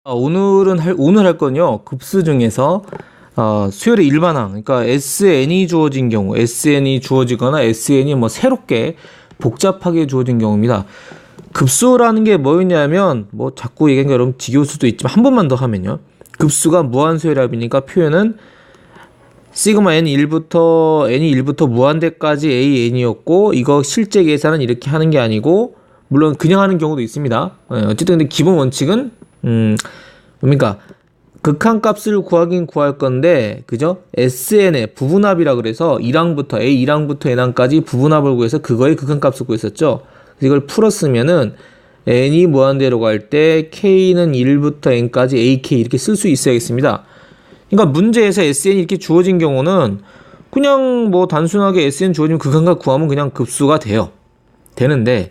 오늘 할 건요. 급수 중에서 수열의 일반항, 그러니까 SN이 주어진 경우, SN이 주어지거나 SN이 뭐 새롭게 복잡하게 주어진 경우입니다. 급수라는 게 뭐였냐면 뭐 자꾸 얘기하는 게 여러분 지겨울 수도 있지만 한 번만 더 하면요. 급수가 무한수열합이니까 표현은 시그마 n이 1부터 무한대까지 AN이었고, 이거 실제 계산은 이렇게 하는 게 아니고 물론 그냥 하는 경우도 있습니다. 어쨌든 근데 기본 원칙은 뭡니까? 극한값을 구하긴 구할 건데, 그죠? SN의 부분합이라 그래서 1항부터 A1항부터 N항까지 부분합을 구해서 그거의 극한값을 구했었죠. 이걸 풀었으면은 N이 무한대로 갈 때 K는 1부터 N까지 AK 이렇게 쓸 수 있어야겠습니다. 그러니까 문제에서 SN이 이렇게 주어진 경우는 그냥 뭐 단순하게 SN 주어지면 극한값 구하면 그냥 급수가 되는데,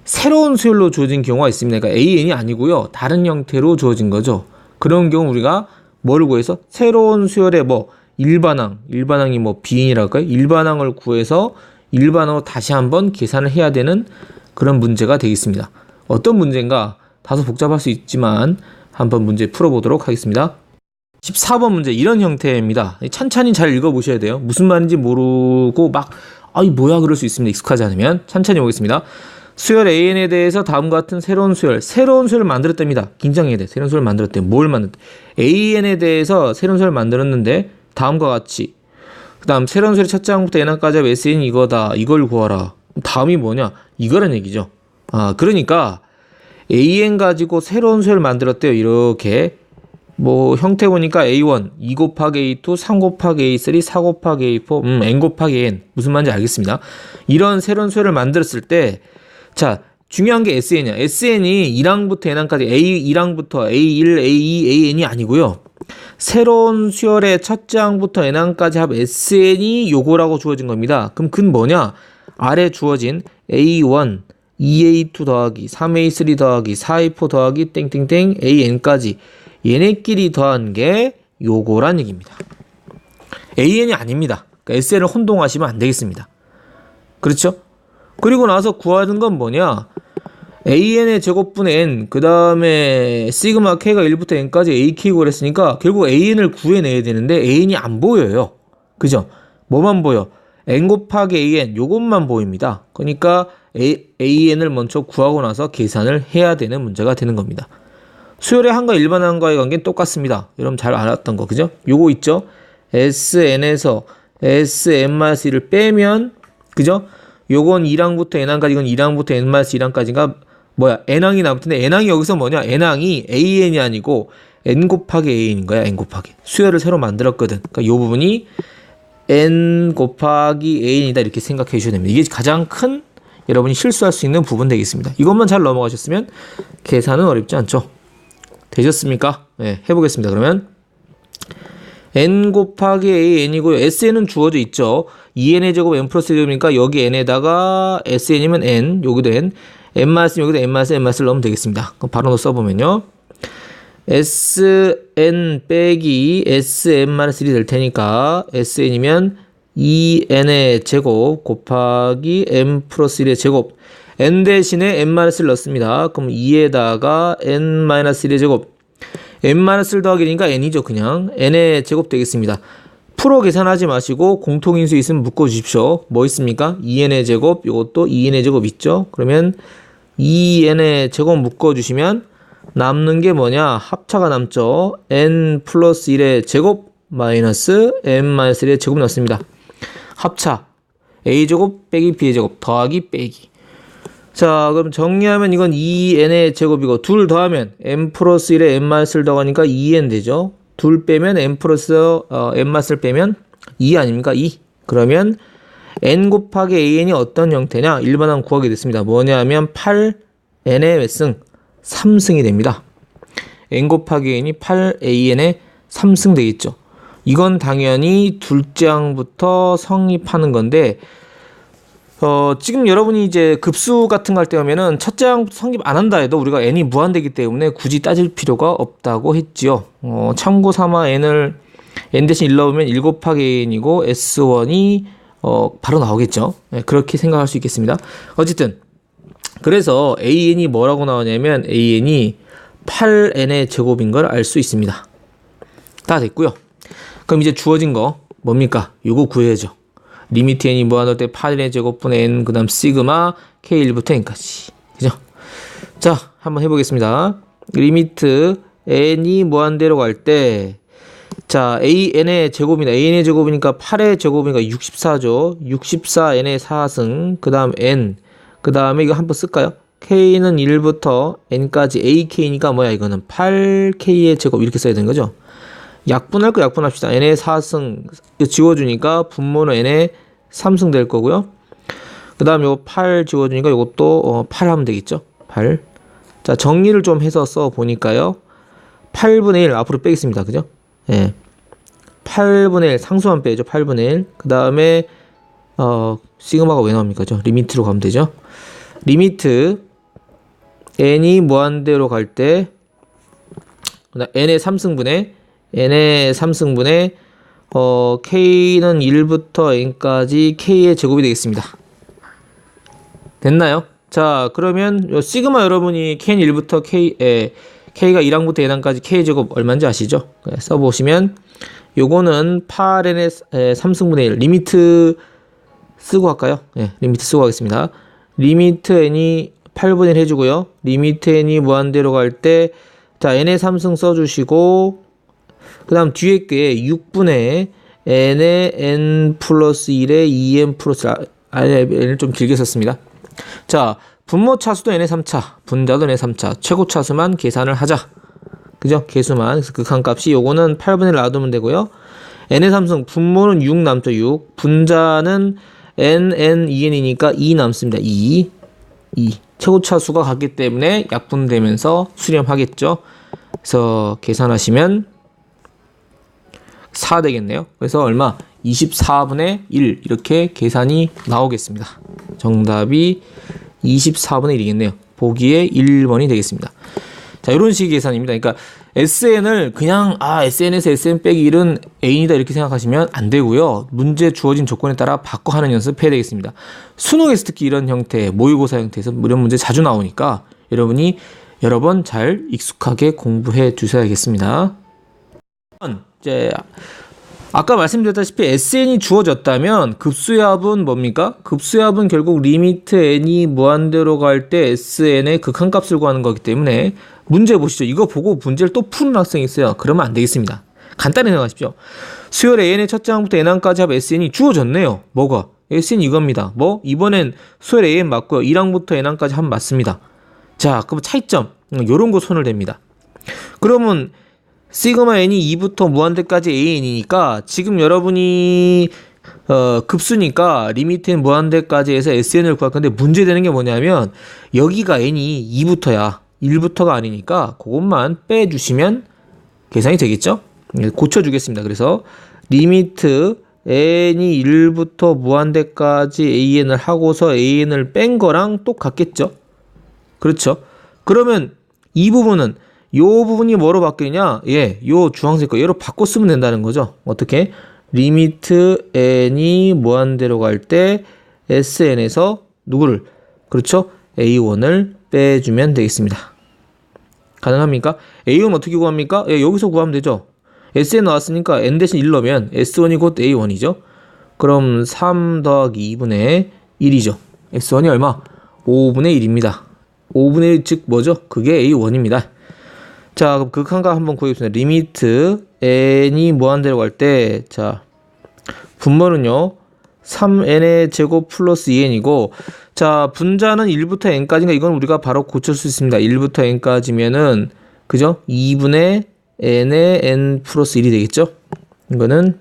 새로운 수열로 주어진 경우가 있습니다. 그러니까 AN이 아니고요. 다른 형태로 주어진 거죠. 그런 경우 우리가 뭐를 구해서 새로운 수열의 뭐 일반항이 뭐 B인이랄까요? 일반항을 구해서 일반항으로 다시 한번 계산을 해야 되는 그런 문제가 되겠습니다. 어떤 문제인가 다소 복잡할 수 있지만 한번 문제 풀어보도록 하겠습니다. 14번 문제 이런 형태입니다. 찬찬히 잘 읽어보셔야 돼요. 무슨 말인지 모르고 막 뭐야 그럴 수 있습니다. 익숙하지 않으면. 찬찬히 보겠습니다. 수열 AN에 대해서 다음과 같은 새로운 수열을 만들었답니다. 긴장해야 돼. 새로운 수열을 만들었대. 뭘 만들었대? AN에 대해서 새로운 수열을 만들었는데 다음과 같이, 그 다음 새로운 수열의 첫째 항부터 N항까지 SN이 이거다. 이걸 구하라. 다음이 뭐냐? 이거란 얘기죠. 그러니까 AN 가지고 새로운 수열을 만들었대요. 이렇게 뭐 형태 보니까 A1, 2 곱하기 A2, 3 곱하기 A3, 4 곱하기 A4, N 곱하기 N. 무슨 말인지 알겠습니다. 이런 새로운 수열을 만들었을 때, 자, 중요한 게 SN이야. SN이 1항부터 N항까지 A1항부터 A1, A2, AN이 아니고요. 새로운 수열의 첫째 항부터 N항까지 합 SN이 요거라고 주어진 겁니다. 그럼 그건 뭐냐? 아래 주어진 A1, 2A2 더하기 3A3 더하기 4A4 더하기 땡땡땡 AN까지 얘네끼리 더한 게 요거란 얘기입니다. AN이 아닙니다. 그러니까 SN을 혼동하시면 안 되겠습니다. 그렇죠? 그리고 나서 구하는 건 뭐냐? AN의 제곱분의 N, 그 다음에 시그마 K가 1부터 N까지 AK고 그랬으니까 결국 AN을 구해내야 되는데 AN이 안 보여요. 그죠? 뭐만 보여? N 곱하기 AN, 요것만 보입니다. 그러니까 AN을 먼저 구하고 나서 계산을 해야 되는 문제가 되는 겁니다. 수열의 항과 일반항과의 관계는 똑같습니다. 여러분 잘 알았던 거, 그죠? 요거 있죠? SN에서 SN-1을 빼면, 그죠? 요건 1항부터 N항까지, 이건 1항부터 N-1항까지가 뭐야? N항이 남았는데 N항이 여기서 뭐냐? N항이 AN이 아니고 N 곱하기 AN인 거야. N 곱하기. 수열을 새로 만들었거든. 그러니까 요 부분이 N 곱하기 AN이다. 이렇게 생각해 주셔야 됩니다. 이게 가장 큰 여러분이 실수할 수 있는 부분 되겠습니다. 이것만 잘 넘어가셨으면 계산은 어렵지 않죠. 되셨습니까? 네, 해보겠습니다. 그러면 N 곱하기 AN이고요. SN은 주어져 있죠. 2N의 제곱 N 플러스 1이니까 여기 N에다가 SN이면 N, 여기도 N, N-, 여기도 N-, N-를 넣으면 되겠습니다. 그럼 바로 써보면요. SN 빼기 SN-1이 될 테니까 SN이면 2N의 제곱 곱하기 N 플러스 1의 제곱, N 대신에 N-를 넣습니다. 그럼 2에다가 N-1의 제곱, N-1 더하기니까 N이죠. 그냥 N의 제곱 되겠습니다. 풀어 계산하지 마시고 공통인수 있으면 묶어주십시오. 뭐 있습니까? 2N의 제곱, 이것도 2N의 제곱 있죠. 그러면 2N의 제곱 묶어주시면 남는 게 뭐냐? 합차가 남죠. N 플러스 1의 제곱 마이너스 N-1의 제곱 넣습니다. 합차 A제곱 빼기 B제곱 더하기 빼기. 자, 그럼 정리하면 이건 2N의 제곱이고, 둘 더하면 N 플러스 1에 N-를 더하니까 2N 되죠. 둘 빼면 N 플러스 N-을 빼면 2 아닙니까? 2. 그러면 N 곱하기 AN이 어떤 형태냐? 일반항 구하게 됐습니다. 뭐냐면 8N의 몇 승? 3승이 됩니다. N 곱하기 AN이 8AN의 3승 되겠죠. 이건 당연히 둘째 항부터 성립하는 건데, 지금 여러분이 이제 급수 같은 거 할 때 하면은 첫째 항부터 성립 안 한다 해도 우리가 n이 무한대기 때문에 굳이 따질 필요가 없다고 했지요. 참고 삼아 n 대신 1 넣으면 1 곱하기 n이고 S1이 바로 나오겠죠. 네, 그렇게 생각할 수 있겠습니다. 어쨌든 그래서 AN이 뭐라고 나오냐면 AN이 8n의 제곱인 걸 알 수 있습니다. 다 됐고요. 그럼 이제 주어진 거 뭡니까? 요거 구해야죠. 리미트 n이 무한할 때 8n의 제곱분의 n 그 다음 시그마 k1부터 n까지. 그죠? 자, 한번 해보겠습니다. 리미트 n이 무한대로 갈 때, 자, n의 제곱이나 n의 제곱이니까 8의 제곱이니까 64죠. 64n의 4승, 그 다음 n, 그 다음에 이거 한번 쓸까요? k는 1부터 n까지 ak니까 뭐야 이거는 8k의 제곱 이렇게 써야 되는 거죠. 약분할 거 약분합시다. n의 4승 지워주니까 분모는 n의 3승 될 거고요. 그 다음 요거 8 지워주니까 요것도 8 하면 되겠죠. 8. 자, 정리를 좀 해서 써 보니까요. 8분의 1 앞으로 빼겠습니다. 그죠? 예. 8분의 1 상수만 빼죠. 8분의 1. 그 다음에 시그마가 왜 나옵니까? 죠? 리미트로 가면 되죠. 리미트 n이 무한대로 갈 때 n의 3승분의 k는 1부터 n까지 k의 제곱이 되겠습니다. 됐나요? 자, 그러면 요 시그마 여러분이 k는 1부터 k가 1항부터 n항까지 k의 제곱 얼마인지 아시죠? 써보시면 요거는 8n의 3승분의 1 리미트 쓰고 할까요? 네, 리미트 쓰고 하겠습니다. 리미트 n이 8분의 1 해주고요. 리미트 n이 무한대로 갈 때, 자, n의 3승 써주시고, 그 다음 뒤에 게 6분의 n의 n 플러스 1의 2n 플러스 n을 좀 길게 썼습니다. 자, 분모 차수도 n의 3차, 분자도 n의 3차, 최고 차수만 계산을 하자. 그죠? 개수만. 그래서 극한값이 요거는 8분의 1 놔두면 되고요. n의 3승, 분모는 6 남죠, 6. 분자는 n, 2n이니까 2 남습니다. 2. 최고 차수가 같기 때문에 약분되면서 수렴하겠죠. 그래서 계산하시면 4 되겠네요. 그래서 얼마? 24분의 1 이렇게 계산이 나오겠습니다. 정답이 24분의 1이겠네요. 보기에 1번이 되겠습니다. 자, 이런 식의 계산입니다. 그러니까 SN을 그냥 SN에서 SN 빼기 1은 N이다 이렇게 생각하시면 안 되고요. 문제 주어진 조건에 따라 바꿔 하는 연습 해야 되겠습니다. 수능에서 특히 이런 형태, 모의고사 형태에서 이런 문제 자주 나오니까 여러분이 여러 번 잘 익숙하게 공부해 주셔야겠습니다. 이제 아까 말씀드렸다시피 SN이 주어졌다면 급수합은 뭡니까? 급수합은 결국 리미트 n이 무한대로 갈 때 SN의 극한값을 구하는 거기 때문에 문제 보시죠. 이거 보고 문제를 또 푸는 학생이 있어요. 그러면 안 되겠습니다. 간단히 생각하십시오. 수열 AN의 첫째 항부터 n항까지 합 SN이 주어졌네요. 뭐가? SN 이겁니다. 뭐? 이번엔 수열 AN 맞고요. 1항부터 n항까지 합 맞습니다. 자, 그럼 차이점. 요런 거 손을 댑니다. 그러면 시그마 n이 2부터 무한대까지 an이니까 지금 여러분이 급수니까 리미트 n 무한대까지 해서 SN을 구할 건데 문제되는 게 뭐냐면 여기가 n이 2부터야. 1부터가 아니니까 그것만 빼주시면 계산이 되겠죠? 고쳐주겠습니다. 그래서 리미트 n이 1부터 무한대까지 an을 하고서 an을 뺀 거랑 똑같겠죠? 그렇죠? 그러면 이 부분은 요 부분이 뭐로 바뀌냐? 요 주황색 거 얘로 바꿔 쓰면 된다는 거죠. 어떻게? 리미트 n이 무한대로 갈 때 SN에서 누구를? 그렇죠? A1을 빼주면 되겠습니다. 가능합니까? A1 어떻게 구합니까? 여기서 구하면 되죠. SN 나왔으니까 n 대신 1 넣으면 S1이 곧 A1이죠. 그럼 3 더하기 2분의 1이죠. S1이 얼마? 5분의 1입니다. 5분의 1 즉 뭐죠? 그게 A1입니다. 자, 그럼 극한값 한번 구해봅시다. 리미트 n이 무한대로 갈 때, 자, 분모는요, 3n의 제곱 플러스 2n이고, 자, 분자는 1부터 n까지인가 이건 우리가 바로 고칠 수 있습니다. 1부터 n까지면은, 그죠? 2분의 n의 n 플러스 1이 되겠죠? 이거는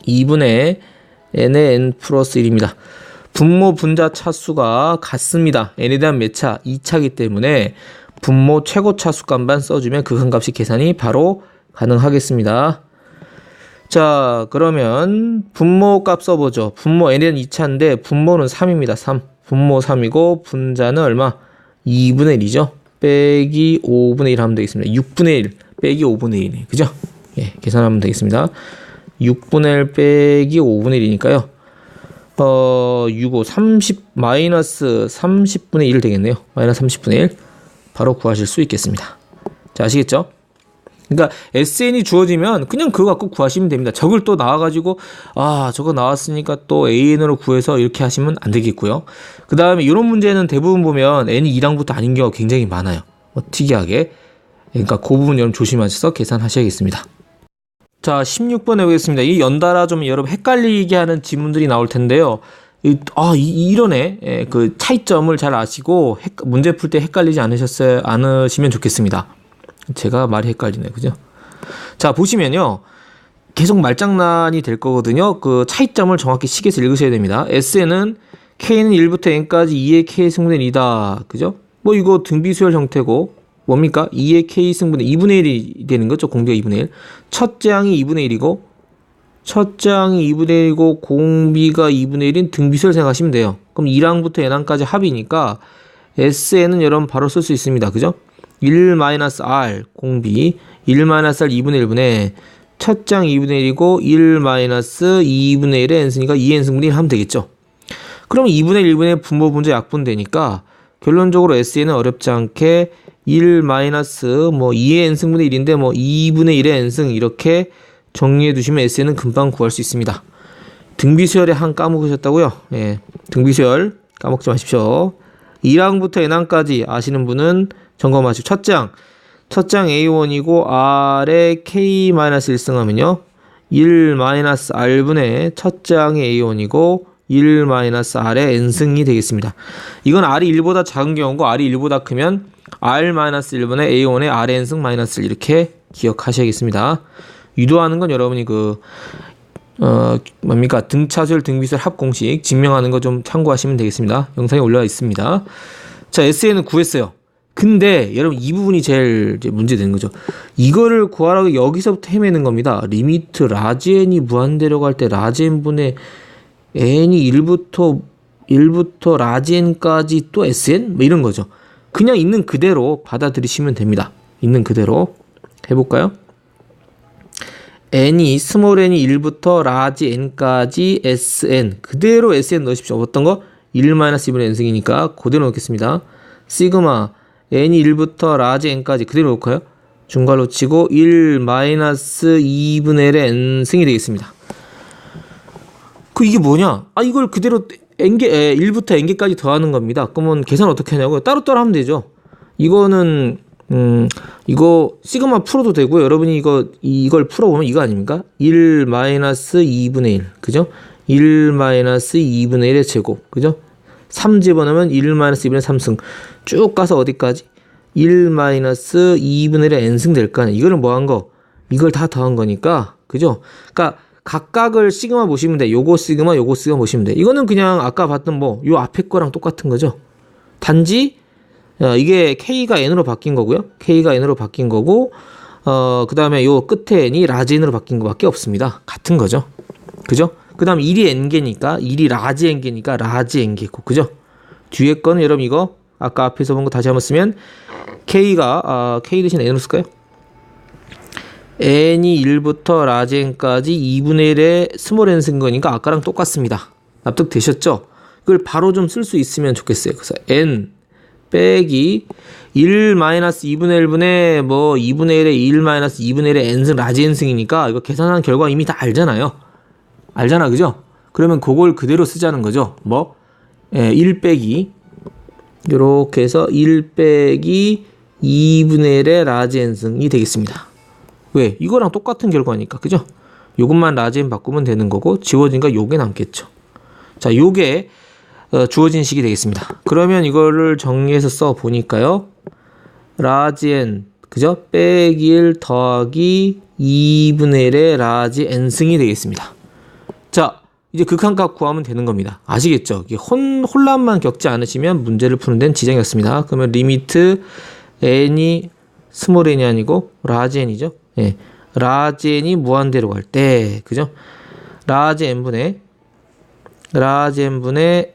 2분의 n의 n 플러스 1입니다. 분모 분자 차수가 같습니다. n에 대한 몇 차? 2차이기 때문에 분모 최고 차수값만 써주면 극한값이 계산이 바로 가능하겠습니다. 자, 그러면 분모 값 써보죠. 분모 n은 2차인데 분모는 3입니다. 3. 분모 3이고 분자는 얼마? 2분의 1이죠. 빼기 5분의 1 하면 되겠습니다. 6분의 1 빼기 5분의 1이네. 그죠? 계산하면 되겠습니다. 6분의 1 빼기 5분의 1이니까요. 6, 5, 30, 마이너스 30분의 1 되겠네요. 마이너스 30분의 1. 바로 구하실 수 있겠습니다. 자, 아시겠죠? 그러니까 SN이 주어지면 그냥 그거 갖고 구하시면 됩니다. 저걸 또 나와가지고 저거 나왔으니까 또 AN으로 구해서 이렇게 하시면 안 되겠고요. 그 다음에 이런 문제는 대부분 보면 N이 2랑부터 아닌 경우가 굉장히 많아요. 특이하게. 그러니까 그 부분 여러분 조심하셔서 계산하셔야겠습니다. 자, 16번에 보겠습니다. 이 연달아 좀 여러분 헷갈리게 하는 지문들이 나올 텐데요. 이런에 그 차이점을 잘 아시고 문제 풀 때 헷갈리지 않으시면 좋겠습니다. 제가 말이 헷갈리네요. 그죠? 자, 보시면요. 계속 말장난이 될 거거든요. 그 차이점을 정확히 식에서 읽으셔야 됩니다. S는 K는 1부터 N까지 2의 K 승분의 1이다. 그죠? 뭐 이거 등비수열 형태고 뭡니까? 2의 K 승분의 2분의 1이 되는 거죠. 공비가 2분의 1. 첫째 항이 2분의 1이고 첫째 항이 2분의 1이고 공비가 2분의 1인 등비수열 생각하시면 돼요. 그럼 2항부터 N항까지 합이니까 SN은 여러분 바로 쓸 수 있습니다. 그죠? 1-R 공비 1-R 2분의 1분의 첫째 항 2분의 1이고 1-2분의 1의 n승이니까 2n승분의 1 하면 되겠죠. 그럼 2분의 1분의 분모 분자 약분 되니까 결론적으로 SN은 어렵지 않게 2의 n승분의 1인데 2분의 1의 n승 이렇게 정리해 두시면 SN은 금방 구할 수 있습니다. 등비수열의 항 까먹으셨다고요? 예, 등비수열 까먹지 마십시오. 1항부터 n항까지 아시는 분은 점검하시고 첫째 항 A1이고 R에 K-1승 하면요 1-R분의 첫째 항의 A1이고 1-R의 n승이 되겠습니다. 이건 R이 1보다 작은 경우고 R이 1보다 크면 R-1분의 A1의 R의 n승 -1 이렇게 기억하셔야겠습니다. 유도하는 건 여러분이 등차수열 등비수열 합공식 증명하는 거 좀 참고하시면 되겠습니다. 영상에 올라와 있습니다. 자, SN은 구했어요. 근데 여러분 이 부분이 제일 문제 되는 거죠. 이거를 구하라고 여기서부터 헤매는 겁니다. 리미트 라지 n이 무한대로 갈 때 라지 n분의 n이 1부터 라지 n까지 또 SN? 뭐 이런 거죠. 그냥 있는 그대로 받아들이시면 됩니다. 있는 그대로 해볼까요? 스몰 n이 1부터 라지 n까지 SN 그대로 SN 넣으십시오. 어떤 거? 1-2분의 n승이니까 그대로 넣겠습니다. 시그마 n이 1부터 라지 n까지 그대로 놓을까요? 중괄호 치고 1-2분의 1의 n승이 되겠습니다. 이게 뭐냐? 이걸 그대로 1부터 n개까지 더하는 겁니다. 그러면 계산 어떻게 하냐고요? 따로따로 하면 되죠. 이거는 이거 시그마 풀어도 되고요. 여러분이 이걸 풀어보면 이거 아닙니까? 1-2분의 1 그죠? 1-2분의 1의 제곱 그죠? 3 집어넣으면 1-2분의 3승 쭉 가서 어디까지? 1-2분의 1의 n승 될 거 아니에요. 이거는 뭐 한 거? 이걸 다 더한 거니까 그죠? 그러니까 각각을 시그마 보시면 돼. 요거 시그마 보시면 돼. 이거는 그냥 아까 봤던 요 앞에 거랑 똑같은 거죠. 단지 이게 K가 N으로 바뀐 거고요. K가 N으로 바뀐 거고 그 다음에 요 끝에 N이 라지 N으로 바뀐 거밖에 없습니다. 같은 거죠. 그죠? 그 다음 1이 N개니까 1이 라지 N개니까 라지 N개고 그죠? 뒤에 거는 여러분 이거 아까 앞에서 본 거 다시 한번 쓰면 K가 K 대신 N으로 쓸까요? N이 1부터 라지 N까지 2분의 1의 스몰 N 쓴 거니까 아까랑 똑같습니다. 납득되셨죠? 이걸 바로 좀 쓸 수 있으면 좋겠어요. 그래서 N 빼기 1-2분의 1분의 2분의 1의 1-2분의 1의 n승 라지 n승이니까 이거 계산한 결과 이미 다 알잖아요. 알잖아 그죠? 그러면 그걸 그대로 쓰자는 거죠. 1 빼기 이렇게 해서 1 빼기 2분의 1의 라지 n승이 되겠습니다. 왜? 이거랑 똑같은 결과니까 그죠? 요것만 라지 n 바꾸면 되는 거고 지워진 거 요게 남겠죠. 자, 요게 주어진 식이 되겠습니다. 그러면 이거를 정리해서 써 보니까요. 라지 n 그죠? 빼기 1 더하기 2분의 1의 라지 n승이 되겠습니다. 자, 이제 극한값 구하면 되는 겁니다. 아시겠죠? 이게 혼란만 겪지 않으시면 문제를 푸는 데는 지장이 없습니다. 그러면 리미트 n이 스몰 n이 아니고 라지 n이죠. 예. 라지 n이 무한대로 갈 때 그죠? 라지 n분의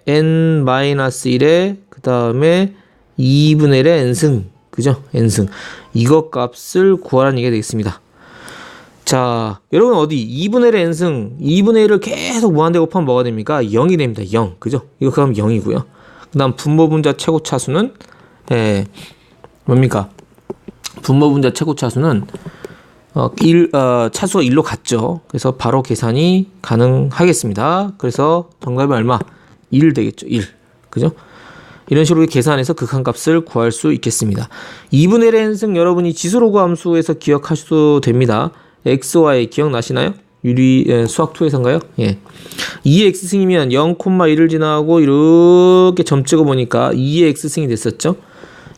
n-1에 그 다음에 2분의 1의 n승 그죠? n승 이거 값을 구하라는 얘기가 되겠습니다. 자, 여러분 어디 2분의 1의 n승 2분의 1을 계속 무한대 곱하면 뭐가 됩니까? 0이 됩니다. 0 그죠? 이거 그럼 0이고요. 그 다음 분모 분자 최고 차수는 뭡니까? 분모 분자 최고 차수는 차수가 1로 같죠. 그래서 바로 계산이 가능하겠습니다. 그래서 정답이 얼마? 1 되겠죠. 1. 그죠? 이런 식으로 계산해서 극한값을 구할 수 있겠습니다. 2분의 1의 행승 여러분이 지수로그 함수에서 기억하셔도 됩니다. x, y 기억나시나요? 수학 2에서인가요? 예. 2의 x승이면 0,1을 지나고 이렇게 점 찍어 보니까 2의 x승이 됐었죠.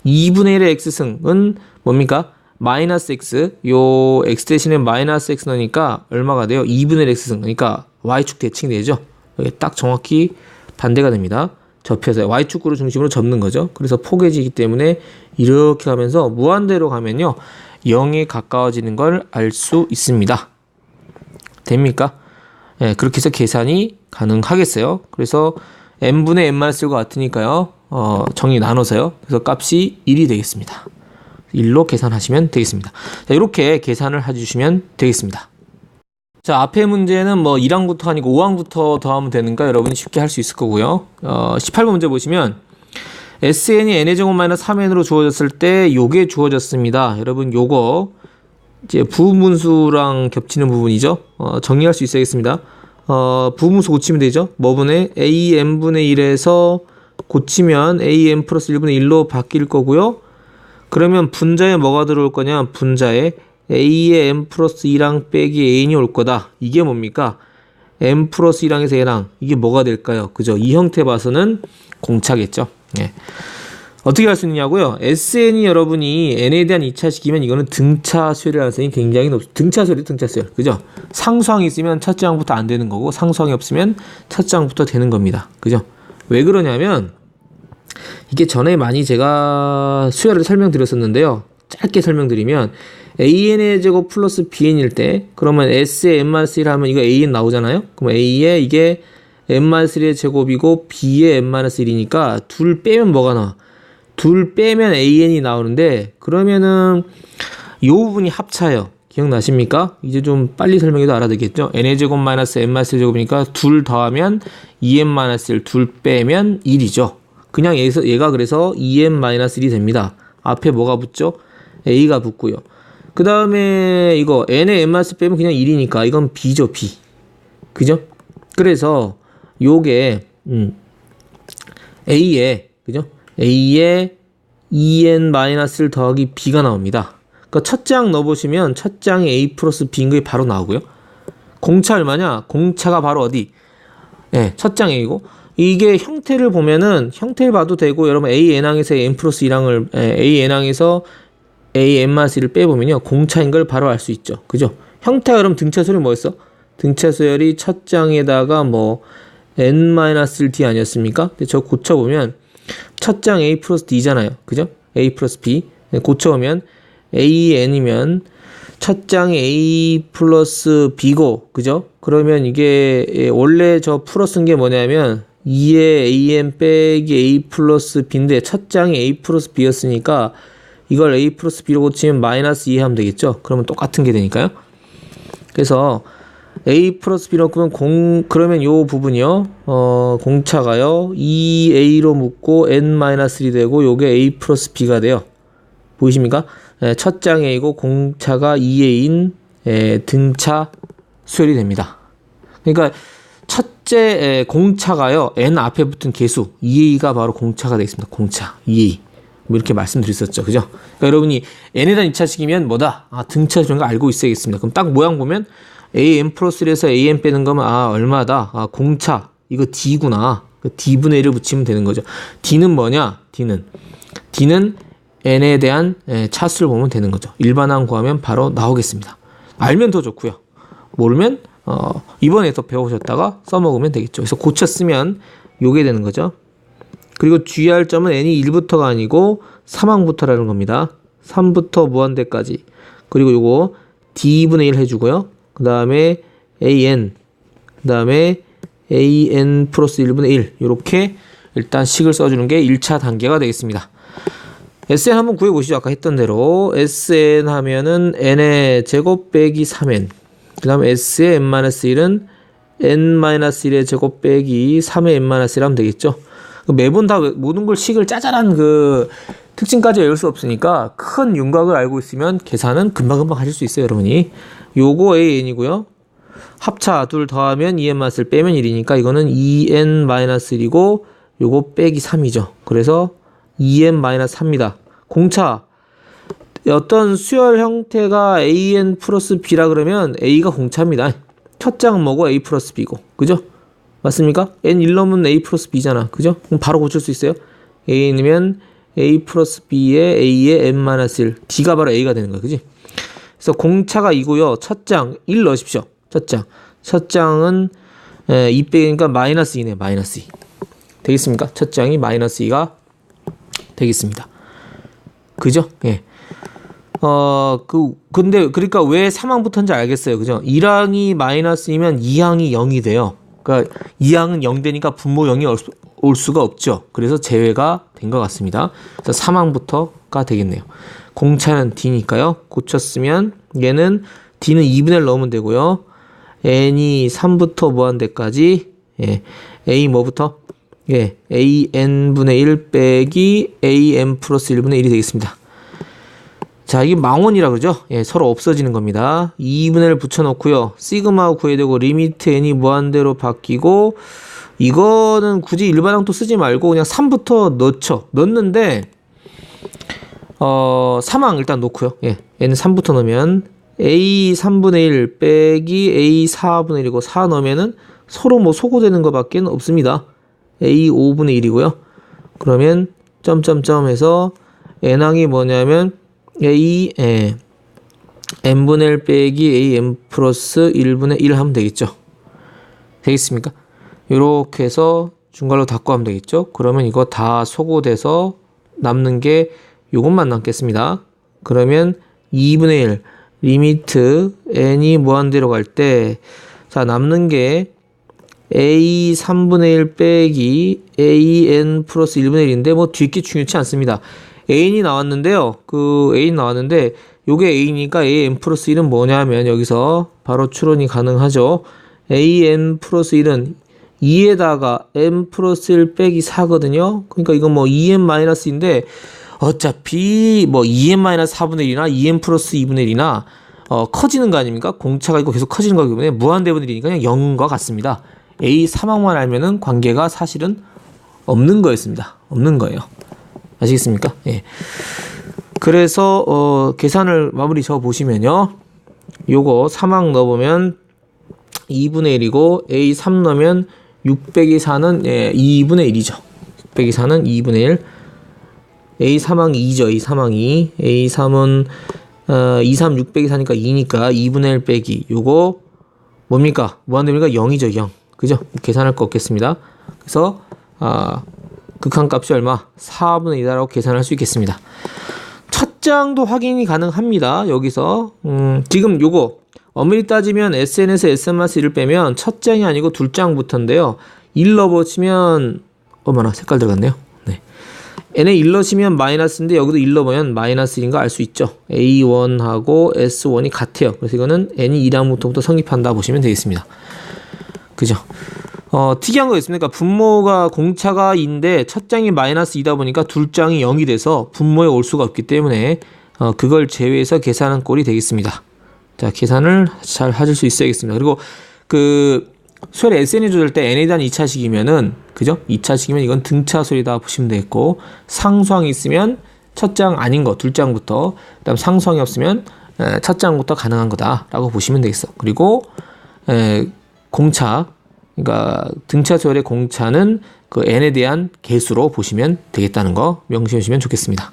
2분의 1의 x승은 뭡니까? 마이너스 x, 요 x 대신에 마이너스 x 넣으니까 얼마가 돼요? 2분의 1 x승. 그러니까 y축 대칭이 되죠. 여기 딱 정확히 반대가 됩니다. 접혀서 y축구를 중심으로 접는 거죠. 그래서 포개지기 때문에 이렇게 가면서 무한대로 가면요 0에 가까워지는 걸 알 수 있습니다. 됩니까? 예, 그렇게 해서 계산이 가능하겠어요. 그래서 n분의 n-1과 같으니까요 정의 나눠서요. 그래서 값이 1이 되겠습니다. 1로 계산하시면 되겠습니다. 자, 이렇게 계산을 해주시면 되겠습니다. 자, 앞에 문제는 뭐 1항부터 아니고 5항부터 더하면 되는가 여러분이 쉽게 할 수 있을 거고요. 18번 문제 보시면 SN이 n의 제곱 마이너스 3n으로 주어졌을 때 요게 주어졌습니다. 여러분 요거 이제 부분수랑 겹치는 부분이죠. 정리할 수 있어야겠습니다. 부분수 고치면 되죠. 뭐분의 AN분의 1에서 고치면 AN 플러스 1분의 1로 바뀔 거고요. 그러면 분자에 뭐가 들어올 거냐? 분자에 A의 n 플러스 2랑 빼기 N이 올 거다. 이게 뭡니까? n 플러스 2랑에서 N랑 이게 뭐가 될까요? 그죠? 이 형태 봐서는 공차겠죠. 예. 어떻게 할 수 있냐고요? SN이 여러분이 N에 대한 2차식이면 이거는 등차 수열이라는 가능성이 굉장히 높죠. 등차 수열이 등차 수열. 그죠? 상수항이 있으면 첫째 항부터 안 되는 거고 상수항이 없으면 첫째 항부터 되는 겁니다. 그죠? 왜 그러냐면 이게 전에 많이 제가 수열을 설명드렸었는데요. 짧게 설명드리면 AN의 제곱 플러스 BN일 때 그러면 S의 n-1 하면 이거 AN 나오잖아요. 그럼 A의 이게 n-1의 제곱이고 B의 n-1이니까 둘 빼면 뭐가 나와? 둘 빼면 AN이 나오는데 그러면은 이 부분이 합차예요. 기억나십니까? 이제 좀 빨리 설명해도 알아듣겠죠? n의 제곱 마이너스 n-1 제곱이니까 둘 더하면 2n-1 둘 빼면 1이죠. 그냥 얘가 그래서 2n-1이 됩니다. 앞에 뭐가 붙죠? A가 붙고요. 그 다음에 이거 n의 n-1 빼면 그냥 1이니까 이건 B죠. B. 그죠? 그래서 요게 A에 그죠? A에 2n-를 더하기 B가 나옵니다. 그러니까 첫 장 넣어보시면 첫 장에 A 플러스 B인 게 바로 나오고요. 공차 얼마냐? 공차가 바로 어디? 네, 첫 장 A고 이게 형태를 보면은 형태를 봐도 되고 여러분 AN항에서 n 플러스 1항을 AN항에서 AN-1을 빼보면요 공차인 걸 바로 알 수 있죠. 그죠? 형태가 그럼 등차수열이 뭐였어? 등차수열이 첫 장에다가 뭐 n-1D 아니었습니까? 근데 저 고쳐보면 첫 장 A 플러스 D잖아요. 그죠? A 플러스 B 고쳐보면 AN이면 첫 장에 A 플러스 B고 그죠? 그러면 이게 원래 저 풀어쓴 게 뭐냐면 2의 AN 빼기 A 플러스 B인데 첫 장이 A 플러스 B였으니까 이걸 A 플러스 B로 고치면 마이너스 2 하면 되겠죠? 그러면 똑같은 게 되니까요. 그래서 A 플러스 B로 끄면 그러면 요 부분이요. 공차가요. 2A로 묶고 N-1이 되고 요게 A 플러스 B가 돼요. 보이십니까? 첫 장 A고 공차가 2A인 등차 수열이 됩니다. 그러니까 첫째 공차가요. N 앞에 붙은 개수 2A가 바로 공차가 되겠습니다. 공차 2A. 뭐 이렇게 말씀드렸었죠. 그죠? 그러니까 여러분이 n에 대한 2차식이면 뭐다? 등차 수열인 거 알고 있어야겠습니다. 그럼 딱 모양 보면 AN 플러스 1에서 AN 빼는 거면 얼마다? 공차 이거 D구나. D분의 1을 붙이면 되는 거죠. D는 뭐냐? D는 n에 대한 차수를 보면 되는 거죠. 일반항 구하면 바로 나오겠습니다. 알면 더 좋고요. 모르면 이번에 더 배우셨다가 써먹으면 되겠죠. 그래서 고쳐 쓰면 요게 되는 거죠. 그리고 주의할 점은 n이 1부터가 아니고 3항부터라는 겁니다. 3부터 무한대까지. 그리고 요거 d분의 1 해주고요. 그 다음에 an, 그 다음에 an 플러스 1분의 1 이렇게 일단 식을 써주는 게 1차 단계가 되겠습니다. SN 한번 구해보시죠. 아까 했던 대로 SN 하면은 n의 제곱 빼기 3n 그 다음에 S의 n-1은 n-1의 제곱 빼기 3의 n-1 하면 되겠죠. 매번 다 모든 걸 식을 짜잘한 그 특징까지 외울 수 없으니까 큰 윤곽을 알고 있으면 계산은 금방금방 하실 수 있어요, 여러분이. 요거 AN이고요. 합차 둘 더하면 2n-1 빼면 1이니까 이거는 2n-1이고 요거 빼기 3이죠. 그래서 2n-3입니다. 공차 어떤 수열 형태가 an 플러스 b라 그러면 a가 공차입니다. 첫 장은 뭐고 a 플러스 b고, 그죠? 맞습니까? n 1 넣으면 a 플러스 b잖아, 그죠? 그럼 바로 고칠 수 있어요. a면 a 플러스 b에 a에 n-1 d가 바로 a가 되는 거야, 그지? 그래서 공차가 2고요. 첫 장 1 넣으십시오. 첫 장은 2 빼기니까 마이너스 2네, 마이너스 2. 되겠습니까? 첫 장이 마이너스 2가 되겠습니다. 그죠? 예. 근데, 그러니까 왜 3항부터인지 알겠어요. 그죠? 1항이 마이너스이면 2항이 0이 돼요. 그러니까 2항은 0 되니까 분모 0이 올 수가 없죠. 그래서 제외가 된 것 같습니다. 그래서 3항부터가 되겠네요. 공차는 D니까요. 고쳤으면 얘는 D는 2분의 1 넣으면 되고요. N이 3부터 무한대까지, 예. A 뭐부터? 예. AN분의 1 빼기 AN 플러스 1분의 1이 되겠습니다. 자, 이게 망원이라 그러죠? 예, 서로 없어지는 겁니다. 2분의 1 붙여놓고요. 시그마 구해야 되고, 리미트 n이 무한대로 바뀌고, 이거는 굳이 일반항도 쓰지 말고 그냥 3부터 넣죠. 넣는데, 3항 일단 놓고요. 예, n은 3부터 넣으면, a 3분의 1 빼기 a 4분의 1이고, 4 넣으면은 서로 뭐 소거되는 것밖에 없습니다. a 5분의 1이고요. 그러면, 점점점 해서, n항이 뭐냐면, n분의 1 빼기 an 플러스 1분의 1 하면 되겠죠. 되겠습니까? 이렇게 해서 중괄호 닫고 하면 되겠죠. 그러면 이거 다 소거돼서 남는 게 요것만 남겠습니다. 그러면 2분의 1 리미트 n이 무한대로 갈 때 자 남는 게 a 3분의 1 빼기 an 플러스 1분의 1인데 뭐 뒤게 중요치 않습니다. A이 나왔는데요. A 나왔는데, 요게 A니까 AN 플러스 1은 뭐냐면, 여기서 바로 추론이 가능하죠. AN 플러스 1은 2에다가 N 플러스 1 빼기 4거든요. 그러니까 이건 뭐 2N 마이너스인데, 어차피 뭐 2N 마이너스 4분의 1이나 2N 플러스 2분의 1이나, 커지는 거 아닙니까? 공차가 있고 계속 커지는 거기 때문에 무한대분의 1이니까 그냥 0과 같습니다. A 3항만 알면은 관계가 사실은 없는 거였습니다. 없는 거예요. 아시겠습니까? 예. 그래서 계산을 마무리 져 보시면요. 요거 3항 넣어보면 2분의 1이고 A 3 넣으면 6 빼기 4는 2분의 1이죠. 6 빼기 4는 2분의 1. A 3항 2죠. A 3항 2. A 3은 2, 3, 6 빼기 4니까 2니까 2분의 1 빼기 요거 뭡니까? 무한대니까 0이죠. 0. 그죠? 계산할 거 없겠습니다. 그래서 극한값이 얼마? 4분의 2다라고 계산할 수 있겠습니다. 첫 장도 확인이 가능합니다. 여기서 지금 요거 엄밀히 따지면 SN에서 SN-1을 빼면 첫 장이 아니고 둘 장부터인데요. 1 넣어보시면 어머나 색깔 들어갔네요. 네. n에 1 넣으시면 마이너스인데 여기도 1 넣으면 마이너스 1인 거 알 수 있죠. A1하고 S1이 같아요. 그래서 이거는 n이 2항부터부터 성립한다 보시면 되겠습니다. 그죠? 특이한 거 있습니까? 분모가 공차가 2인데 첫 장이 마이너스 2다 보니까 둘 장이 0이 돼서 분모에 올 수가 없기 때문에 그걸 제외해서 계산한 꼴이 되겠습니다. 자, 계산을 잘 하실 수 있어야겠습니다. 그리고 수열 SN이 조절 때 n에 대한 2차식이면은 그죠? 2차식이면 이건 등차수이다 보시면 되겠고 상수항이 있으면 첫 장 아닌 거 둘 장부터 그다음 상수항이 없으면 첫 장부터 가능한 거다라고 보시면 되겠어. 그리고 공차 그러니까 등차수열의 공차는 그 n에 대한 개수로 보시면 되겠다는 거 명심해 주시면 좋겠습니다.